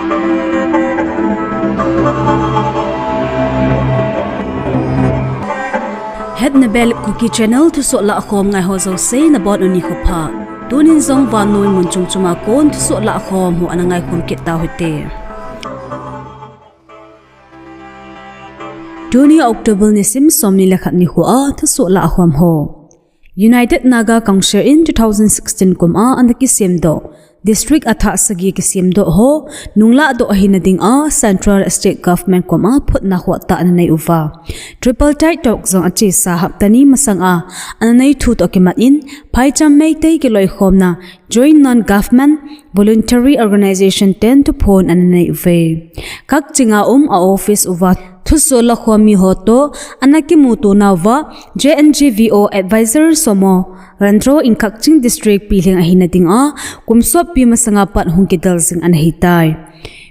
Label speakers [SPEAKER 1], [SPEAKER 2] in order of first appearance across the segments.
[SPEAKER 1] Het na bel Kuki channel THUSOH LAHKHOM ngai ho zo se na bon uni khopha tunin zong van noi mun chung chuma kon THUSOH LAHKHOM hu anangai khom ke ta hote Tuni October ni sim somni lakhat ni hu a THUSOH LAHKHOM ho United Naga Council in 2016 kum a andaki sem do District Atha Sagi Kisim do ho nungla do ahinading a Central State Government koma phut na khwa ta anai uwa triple tight talk zong achi sa haptani masang a anai thu to kimat in phaicham mei tei ki loi khomna joint non government voluntary organization ten to phone anai uwe kak chinga a office uwa THUSOH LAHKHOM mi hoto anaki mutu nawa JNGVO advisor somo Randro in Kakching district piling ahinading a kumsop pi masanga pat hungki dalsing anahitai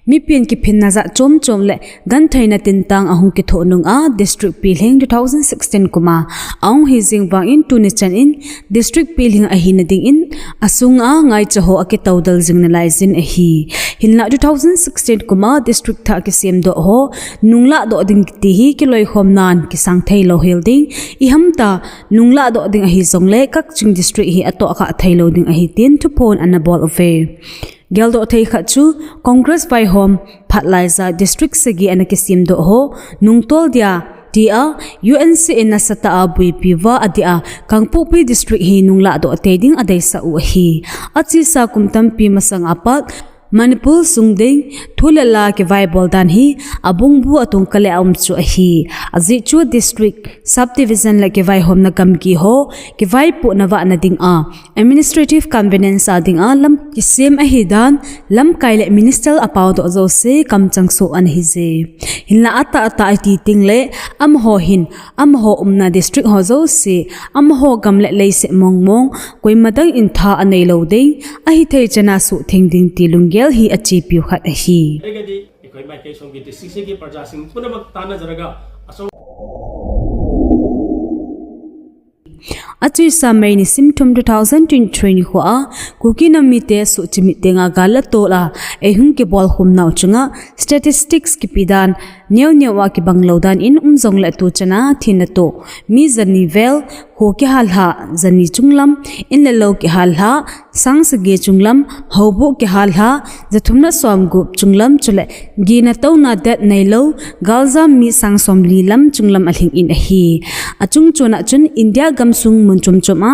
[SPEAKER 1] mi pian ki phinna za chom le gan thaina tintang ahung ki thonung a district piling 2016 kuma aung hizing wang in tunichan in district piling ahinading in asung a ngai chaho aki tawdal jing na laizin a hi hinla 2016 kuma district tha ki sem do ho nungla do ding ti hi ki loi khomnan ki sang thailo helding I hamta nungla do ding a hi zongle Kakching district hi ato kha thailo ding a hi tin to pon anabol of Geldo thei khachu Congress by home Phatlaiza district segi anakisim do ho nungtol dia dia UNC inasata abui piwa adia Kangpopi district hi nungla do ateding adai sa u hi achi sa kumtam pi masang apat Manipur sungding thulala ke viable dan hi abungbu atung kale chu hi azi chu district subdivision la ke vai hom na kam ki ho ke vai pu na wa na ding a administrative convenience ading a lam ki sem a hi dan lam kaile minister apaw do zo se kam chang so an hi je hinla ata ti ting le am ho hin am ho umna district ho zo se am ho gam le le se mong koi madang in tha anei lo ding a hi thei chana su thing ding ti lunge hi achi piu khat hi
[SPEAKER 2] egadi ikoi mai ke song gi district gi parja sing punamak tana jaraga asong
[SPEAKER 1] Achi samai ni symptom 2023 hua Kuki namite su chimi tenga gala tola ehung ke bol khum nau chunga statistics ki pidan new wa ki banglodan in umjong la tu chana thinato mi zani vel ho ki halha zani chunglam in le lo ki halha sang sage chunglam hobo ki halha zathumna som gup chunglam chule gina tawna dat nei lo galza mi sang som lilam chunglam aling in hi achung chona chun India gamsung mun chumchoma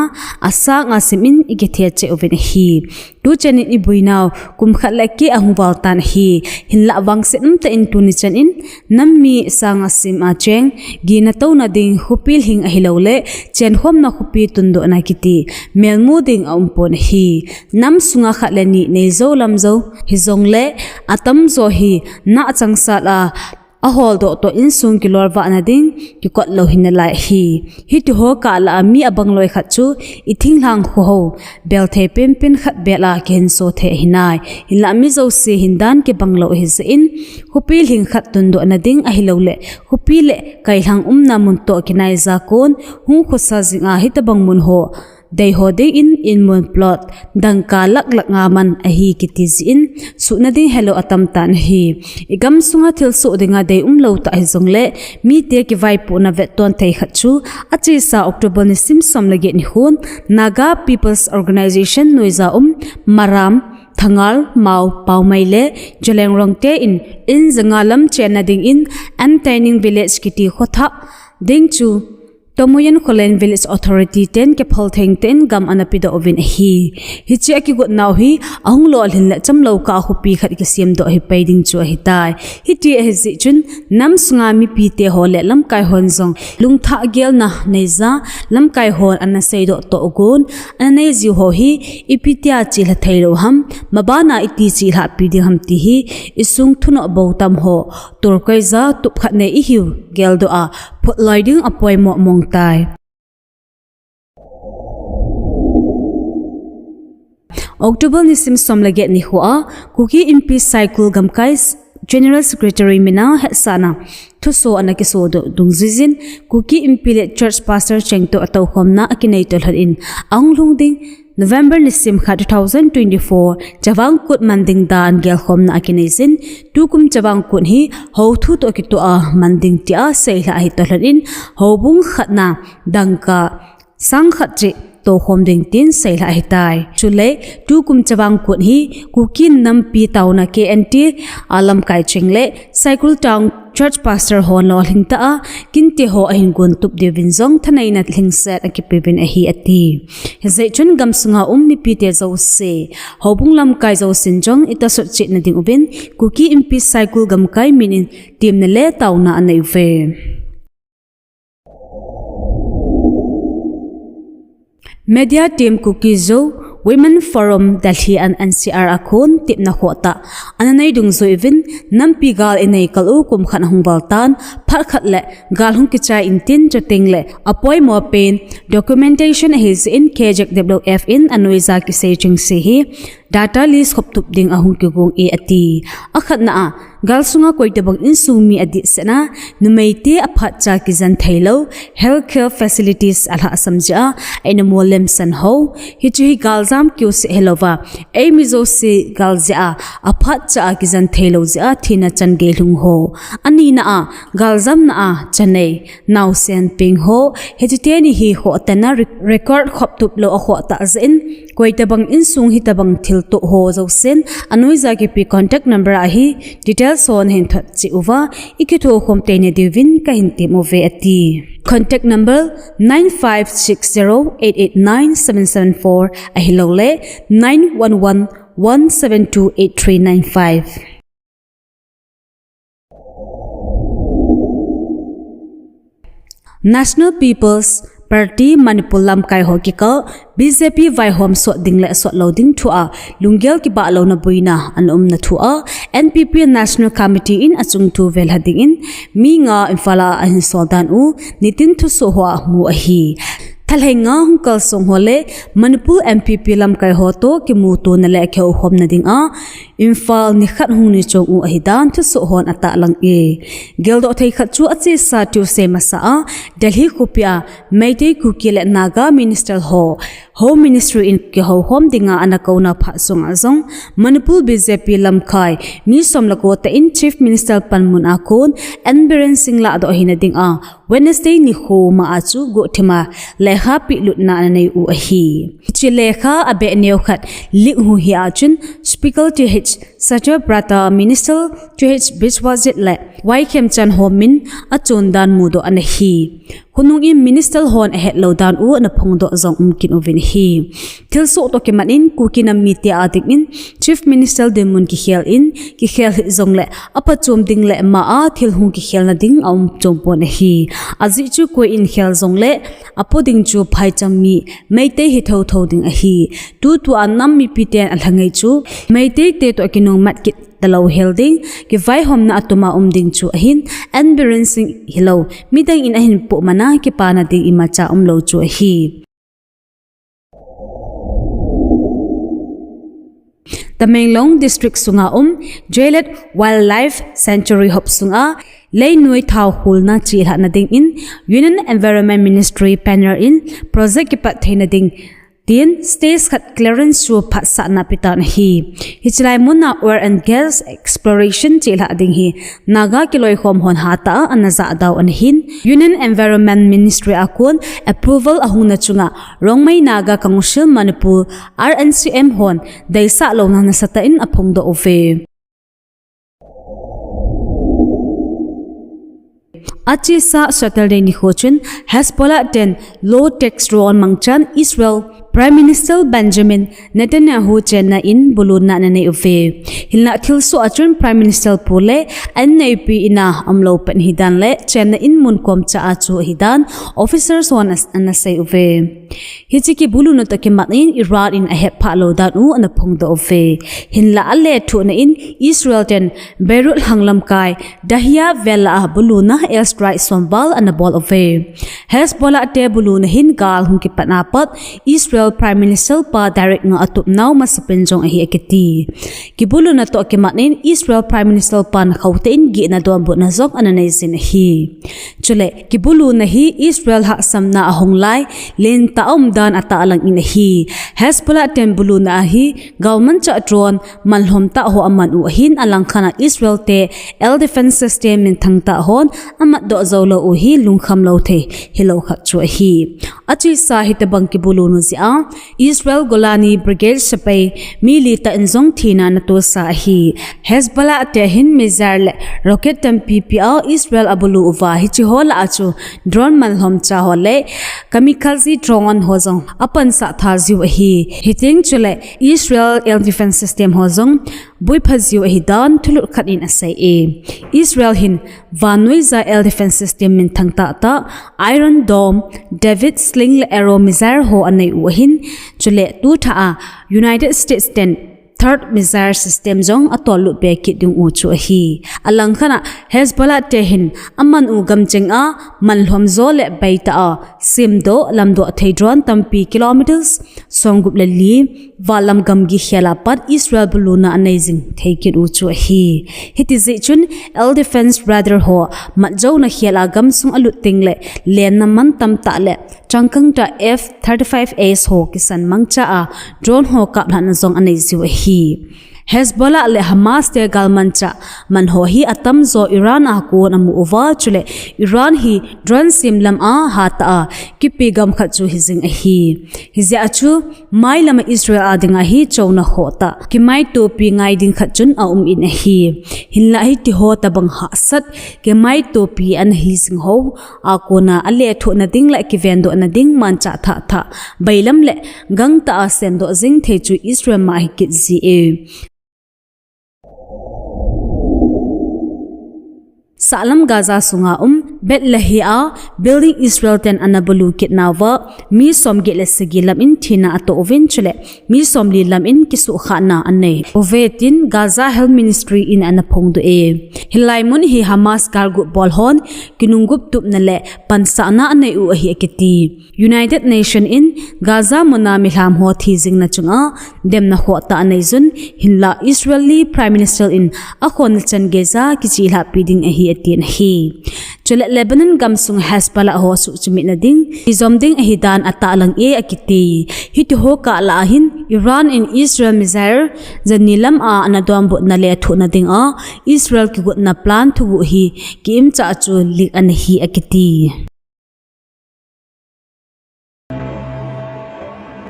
[SPEAKER 1] asa nga simin igethia che oven hi tu chani I buinaw kum khala ki ahungwal tan hi hinla wangsen ta in tuni chan in nammi sang asim a cheng gina tawna ding hupil hing ahilole chen hom na hupi tundo na kiti melmu ding aumpon hi nam sunga khalani nei zo lamzo hi zongle atam zo hi na changsa la ahol do to insung kilor wa na ding ki kot lo hinalai hi to ho ka la mi abang loi khat chu I thing hlang ho bel the pem pin khat bela ken so the hinai hinla mi zo se hindan ke banglo hi se in hupil hing khat tun do na ding a hilole hupile kai hlang na mun to kinai za kon hu khosa zinga hitabang mun ho Dei ho de in mon plot dangka lak nga man a hi kitiz in su na ding hello atam tan hi igam sunga thil su dinga de lo ta hi zongle mi te ki vai pu na vet ton thei khachu achi sa October ni simsom lage ni hun Naga People's Organization noiza maram thangal mau paumaile jeleng rongte in zangalam chena ding in antaining village kiti khotha ding chu Tomoyan Kholen Village Authority ten ke pholtheng ten gam anapido ovin hi hichi aki got naw hi ahung lo alhin la chamlo ka hupi khat ke siam do hi paiding chu hi tai hiti he zi chun nam sunga mi pi te hole lam kai hon zong lung tha gel na neiza lam kai hon an sei do to gon an nei zi ho hi ipitia chi la thailo ham mabana iti chi la pi ding ham ti hi isung thuno bo tam ho tur kai za tup khat ne I hiu gel do a phot loiding apoi mo mong tai October ni simsom lage ni hua Kuki MP cycle gamkai General Secretary mina hesana THUSOH anaki so do dungzizin Kuki MP le church pastor chengto ataw khomna akinai tolhan in anglung ding November nisim kha 2024 chawang kut manding dan LAHKHOM na akinaisin tukum chawang kun hi ho thu to ki to a manding tia seila hi to hlan in ho bung khatna dangka sang khat chi to khom ding tin seila hi tai chule tukum chawang kun hi kukin nam pi tauna KNT alam kai chingle cycle town church pastor hon lo hingta a kinti ho ahin gun tup de vinzong thanai na hingset akipibin a hi ati hezai chun gamsunga mi pi te zo se hobung lam kai zo sinjong ita so chi na ding ubin kuki impi cycle gam kai minin tim na le tauna anei ve media team Kuki zo Women Forum Delhi and NCR akon tip na khota ananai dung zo even nampi gal inei kalu kum khan hungbaltan phar khat le gal hung kichai intin chating le apoi mo pen documentation his in kejek WF in anoiza ki sejing se hi data list khop tup ding ahung ki gong e ati akhat na gal sunga koitebang in sumi adi sena numeite aphat cha ki zan thailo healthcare facilities alha samja aina molem san ho hichi gal zam kyu se helova ei mizo se gal ja aphat cha ki zan thailo ja thina chan ge lung ho ani na gal zam na chanei now sen ping ho hejite ni hi ho tana record khop tup lo ho ta zin koitebang in sung hi tabang thil to ho zo sen anoiza ki pi contact number a hi details on hin that chi uwa ikitho khom te ne divin ka hin ti mo ve ati contact number 9560889774 Aheloute 9111728395 National People's Party Manipur lam kai hoki ka BJP vai hom so dingle so loading thua lungel ki ba lo na buina an na thua NPP National Committee in achung tu vel hading in mi nga infala ahin soldan u NITIN THUSOH mu ahi thalhenga hungkal song hole Manipur MPP lam kai ho to ki mu to na le kheu hom na ding a infal ni khat hung ni chong u ahidan THUSOH ata lang e geldo thei khat chu achi sa tu se masa a Delhi kupia meite Kuki le Naga Minister Home Ministry in ki ho hom dinga anakauna pha song azong Manipur BJP lam khai mi somlako ta in Chief Minister Panmun akon Enbiren Singla do hina ding a Wednesday ni ho ma achu go thima lekha pi lutna nei u ahi chi lekha abe neu khat lik hu hi achun Speaker TH Sacha Prata Minister TH Biswajit le Waikhem Chan Homin achon dan mu do anahi hunung in Minister hon Aheloute dan u na phongdo zong umkin ovin hi THUSOH to ke manin Kuki na media adik in Chief Minister demun kikhel in kikhel zong le apa chom ding le ma a thil hung kikhel na ding aum chom pon hi azi chu ko in khel zong le apo ding chu phai cham mi meite hi tho ding a hi tu anam mi piten alhangai chu meite te to kinong mat kit talo helding ki vai hom na atuma ding chu ahin Enbiren Sing hilo midang in ahin po mana ki pana ding imacha lo chu hi Tamenglong District sunga Jailet Wildlife Sanctuary hop sunga lei nuai thau hulna chi na ding in Union Environment Ministry panel in project ki pat theina ding tin stage khat clearance chu phat sa na pitan hi hichlai munna oil and gas exploration chela ding hi Naga kiloi khom hon hata anaza daw an hin Union Environment Ministry akon approval ahuna chunga rongmai Naga Council Manipur RNCM hon daisa lo na sata in aphong do ove achi sa Saturday ni khochun Hezbollah 10 low tax drone mangchan Israel Prime Minister Benjamin Netanyahu chenna in buluna na nei uve hilna thilso achun Prime Minister pule NAP ina amlo pen hidan le chenna in munkom cha achu hidan officers on anasai uve hichiki buluna to ke matin Iran in ahep phalo dan u ana phongdo uve hinla ale thu na in Israel ten Beirut hanglam kai dahia vela buluna airstrike sombal ana bol uve Hezbollah te buluna hin gal hung ki panapat Israel Israel Prime Minister pa direct nga atup naw masapenjong ahi akiti. Kibulo na to akimatnin Israel Prime Minister pa nakautain gi na doambo na zok ananayzin ahi. Chule, kibulo na hi Israel haksam na ahonglay len taom dan ataalang inahi. Hezbollah tembulu na ahi government cha drone malhom ta ho aman uhin alang kana Israel te air defense system min thang ta hon amat do zawlo uhi lungkham lo the hilo khat chu ahi. Achi sa hitabang kibulo no zia Israel Golani Brigade sapay mili ta inzong thina na to sa ahi. Hezbollah te hin mizar rocket tampi pia Israel abulu uva hichi hola achu drone malhom cha hole kamikaze drone hozong apan sa tha ziu ahi hiting chule Israel air defense system hozong bui phaziu ahi dan thulu khatin asai e Israel hin vanoi za air defense system min thangta ta Iron Dome David sling arrow missile ho anei uhin chule tu tha United States third missile system jong atolu be kidung u chu hi alang khana Hezbollah tehin aman u gamcheng a malhom zo le baita a simdo lamdo theidron tampi kilometers songup le li walam gamgi khela pat Israel buluna amazing theikin u chu hi hitizi chun el defense rather ho matjo na khela gamsung alut tingle len na man tam ta le changkang ta F-35As ho kisan mangcha a drone ho kap han zong anei ziu hi Hezbollah le Hamas te galmancha man ho hi atam zo Iran a ko namu uwa chule Iran hi drone simlam a hata a kipi gam khachu hizing a hi hizia chu mai lama Israel adinga hi chomna hota ki mai to pi ngai ding khachun a in a hi hinla hi ti hota bang ha sat ke mai to pi an hi sing ho a ko na ale tho na ding la ki vendo na ding man cha tha bailam le gang ta a sem do zing the chu Israel ma hi kit zi e Salam Gaza sunga Bethlehem building Israel ten anabulu kitnawa mi som gele sigilam in thina ato eventually mi som li lam in kisu khana anne ovetin Gaza Health Ministry in anapong do e hilaimun hi Hamas kargu bolhon kinungup tup nale pansana anne u hi ekiti United Nation in Gaza mona milham ho thizing na chunga demna ho ta anezun hinla Israeli Prime Minister in akhon chan geza kichila piding a hi atin hi chule Lebanon gamsung Hezbollah ho su chumi na ding izomding ahidan atalang e akiti hiti ho ka lahin Iran in Israel missile zanilam a anadom bot na le thu na ding a Israel ki gut na plan thu hi kim cha chu lik an hi akiti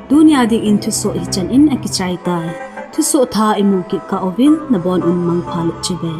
[SPEAKER 1] dunia ding in THUSOH HICHAN in akichai tai THUSOH tha imu ki ka ovin na bon mang phalu chibe